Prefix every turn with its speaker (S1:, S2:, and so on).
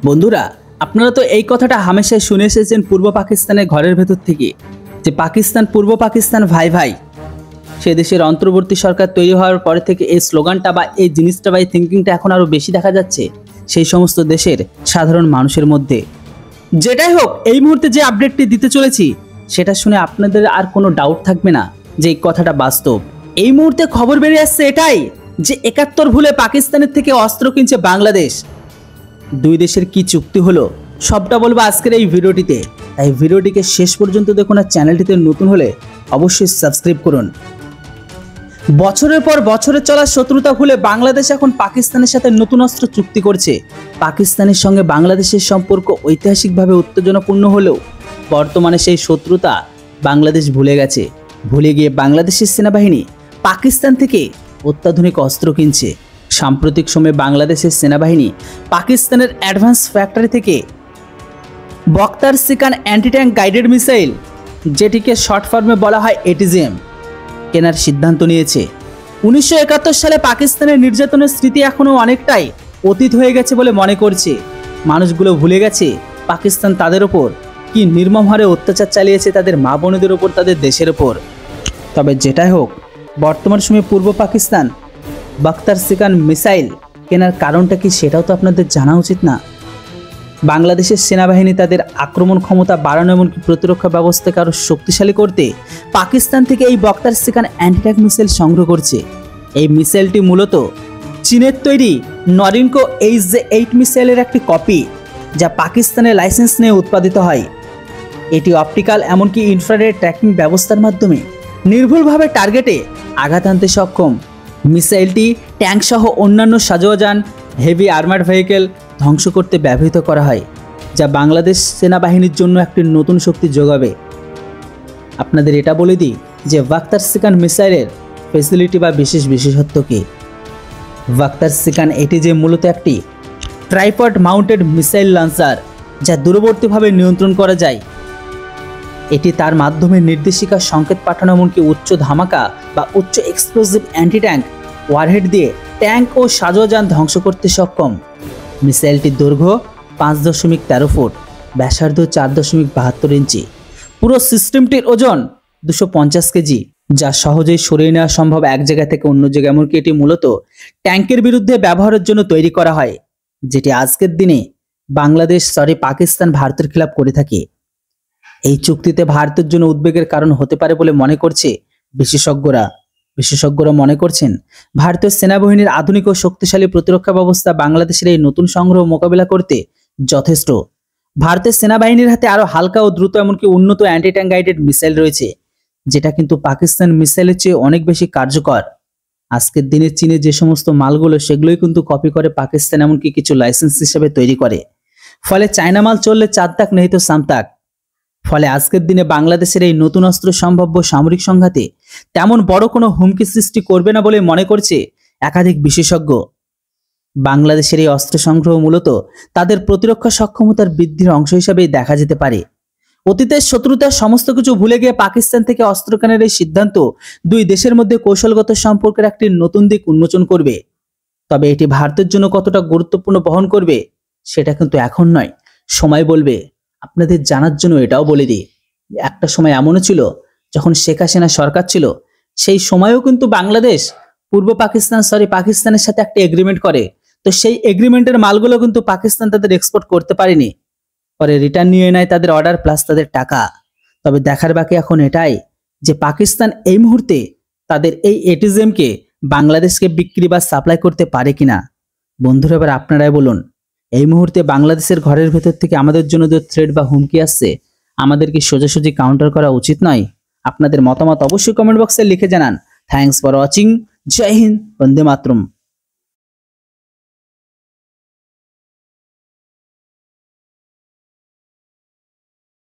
S1: বন্ধুরা, আপনারা তো এই কথাটা হামেশাই শুনে এসেছেন পূর্ব পাকিস্তানের ঘরের ভেতর থেকে, যে পাকিস্তান পূর্ব পাকিস্তান ভাই ভাই। সে দেশের অন্তর্বর্তী সরকার তৈরি হওয়ার পরে থেকে এই স্লোগানটা বা এই জিনিসটা বা এই থিঙ্কিংটা এখন আরও বেশি দেখা যাচ্ছে সেই সমস্ত দেশের সাধারণ মানুষের মধ্যে। যেটাই হোক, এই মুহূর্তে যে আপডেটটি দিতে চলেছি সেটা শুনে আপনাদের আর কোনো ডাউট থাকবে না যে এই কথাটা বাস্তব। এই মুহূর্তে খবর বেরিয়ে আসছে এটাই যে ৭১ ভুলে পাকিস্তানের থেকে অস্ত্র কিনছে বাংলাদেশ। দুই দেশের কি চুক্তি হলো সবটা বলবো আজকের এই ভিডিওটিতে, তাই ভিডিওটিকে শেষ পর্যন্ত দেখুন। আর চ্যানেলটিতে নতুন হলে অবশ্যই সাবস্ক্রাইব করুন। বছরের পর বছরের চলা শত্রুতা ভুলে বাংলাদেশ এখন পাকিস্তানের সাথে নতুন অস্ত্র চুক্তি করছে। পাকিস্তানের সঙ্গে বাংলাদেশের সম্পর্ক ঐতিহাসিকভাবে উত্তেজনাপূর্ণ হলেও বর্তমানে সেই শত্রুতা বাংলাদেশ ভুলে গেছে। ভুলে গিয়ে বাংলাদেশের সেনাবাহিনী পাকিস্তান থেকে অত্যাধুনিক অস্ত্র কিনছে। সাম্প্রতিক সময়ে বাংলাদেশের সেনাবাহিনী পাকিস্তানের অ্যাডভান্স ফ্যাক্টরি থেকে বক্তার Seikan anti tank guided missile, যেটিকে শর্ট ফর্মে বলা হয় এটিজিএম, কেনার সিদ্ধান্ত নিয়েছে। ১৯৭১ সালে পাকিস্তানের নির্যাতনের স্মৃতি এখনও অনেকটাই অতীত হয়ে গেছে বলে মনে করছে। মানুষগুলো ভুলে গেছে পাকিস্তান তাদের ওপর কি নির্মম হারে অত্যাচার চালিয়েছে, তাদের মা বোনেদের ওপর, তাদের দেশের ওপর। তবে যেটাই হোক, বর্তমান সময়ে পূর্ব পাকিস্তান বক্তার সিকান মিসাইল কেনার কারণটা কি সেটাও তো আপনাদের জানা উচিত না? বাংলাদেশের সেনাবাহিনী তাদের আক্রমণ ক্ষমতা বাড়ানো এমনকি প্রতিরক্ষা ব্যবস্থাকে আরও শক্তিশালী করতে পাকিস্তান থেকে এই বক্তার সিকান অ্যান্টি ট্যাঙ্ক মিসাইল সংগ্রহ করছে। এই মিসাইলটি মূলত চীনের তৈরি নরিনকো HJ-8 মিসাইলের একটি কপি, যা পাকিস্তানের লাইসেন্স নিয়ে উৎপাদিত হয়। এটি অপটিক্যাল এমনকি ইনফ্রারেড ট্র্যাকিং ব্যবস্থার মাধ্যমে নির্ভুলভাবে টার্গেটে আঘাত আনতে সক্ষম। মিসাইলটি ট্যাঙ্ক সহ অন্যান্য সাজোয়াজান হেভি আর্মার্ড ভেহিকেল ধ্বংস করতে ব্যবহৃত করা হয়, যা বাংলাদেশ সেনাবাহিনীর জন্য একটি নতুন শক্তি যোগাবে। আপনাদের এটা বলে দিই যে বক্তার সিকান মিসাইলের ফেসিলিটি বা বিশেষত্ব কি। বক্তার সিকান এটি যে মূলত একটি ট্রাইপড মাউন্টেড মিসাইল লঞ্চার, যা দূরবর্তীভাবে নিয়ন্ত্রণ করা যায়। এটি তার মাধ্যমে নির্দেশিকা সংকেত পাঠানো এমনকি উচ্চ ধামাকা বা উচ্চ এক্সপ্লোসিভ অ্যান্টি ট্যাঙ্ক ওয়ারহেড দিয়ে ট্যাঙ্ক ও সাজোয়াজান ধ্বংস করতে সক্ষম। মিসাইলটির দৈর্ঘ্য ৫.১৩ ফুট, ব্যাসার্ধ ৪.৭২ ইঞ্চি। পুরো সিস্টেমটির ওজন ২৫০ কেজি, যা সহজেই সরিয়ে নেওয়া সম্ভব এক জায়গা থেকে অন্য জায়গায়। এমনকি এটি মূলত ট্যাঙ্কের বিরুদ্ধে ব্যবহারের জন্য তৈরি করা হয়, যেটি আজকের দিনে পাকিস্তান ভারতের খিলাফ করে থাকে। এই চুক্তিতে ভারতের জন্য উদ্বেগের কারণ হতে পারে বলে মনে করছে বিশেষজ্ঞরা মনে করছেন ভারতীয় সেনাবাহিনীর আধুনিক ও শক্তিশালী প্রতিরক্ষা ব্যবস্থা বাংলাদেশের এই নতুন সংগ্রহ মোকাবিলা করতে যথেষ্ট। ভারতের সেনাবাহিনীর হাতে আরো হালকা ও দ্রুত এমনকি উন্নত অ্যান্টি ট্যাঙ্ক গাইডেড মিসাইল রয়েছে, যেটা কিন্তু পাকিস্তান মিসাইলের চেয়ে অনেক বেশি কার্যকর। আজকের দিনে চীনে যে সমস্ত মালগুলো সেগুলোই কিন্তু কপি করে পাকিস্তান, এমনকি কিছু লাইসেন্স হিসেবে তৈরি করে। ফলে চায়না মাল চললে চার তাক নেই তো সামতাক। ফলে আজকের দিনে বাংলাদেশের এই নতুন অস্ত্র সম্ভাব্য সামরিক সংঘাতে তেমন বড় কোনো হুমকি সৃষ্টি করবে না বলে মনে করছে একাধিক বিশেষজ্ঞ। বাংলাদেশের এই অস্ত্র সংগ্রহ মূলত তাদের প্রতিরক্ষা সক্ষমতার বৃদ্ধির অংশ হিসাবেই দেখা যেতে পারে। অতীতের শত্রুতার সমস্ত কিছু ভুলে গিয়ে পাকিস্তান থেকে অস্ত্র কেনার এই সিদ্ধান্ত দুই দেশের মধ্যে কৌশলগত সম্পর্কের একটি নতুন দিক উন্মোচন করবে। তবে এটি ভারতের জন্য কতটা গুরুত্বপূর্ণ বহন করবে সেটা কিন্তু এখন নয়, সময় বলবে। আপনাদের জানার জন্য এটাও বলে দিই, একটা সময় এমনও ছিল যখন শেখ হাসিনা সরকার ছিল, সেই সময়েও কিন্তু বাংলাদেশ পাকিস্তানের সাথে একটা এগ্রিমেন্ট করে। তো সেই এগ্রিমেন্টের মালগুলো কিন্তু পাকিস্তান তাদের এক্সপোর্ট করতে পারেনি, পরে রিটার্ন নিয়ে নেয় তাদের অর্ডার প্লাস তাদের টাকা। তবে দেখার বাকি এখন এটাই যে পাকিস্তান এই মুহূর্তে তাদের এই এটিজিএমকে বাংলাদেশকে বিক্রি বা সাপ্লাই করতে পারে কিনা। বন্ধুরা, এবার আপনারাই বলুন, এই মুহূর্তে বাংলাদেশের ঘরের ভেতর থেকে আমাদের জন্য যে থ্রেট বা হুমকি আসছে, আমাদের কি সোজাসুজি কাউন্টার করা উচিত নয়? আপনাদের মতামত অবশ্যই কমেন্ট বক্সে লিখে জানান। Thanks for watching. জয় হিন্দ, বন্দে মাতরম।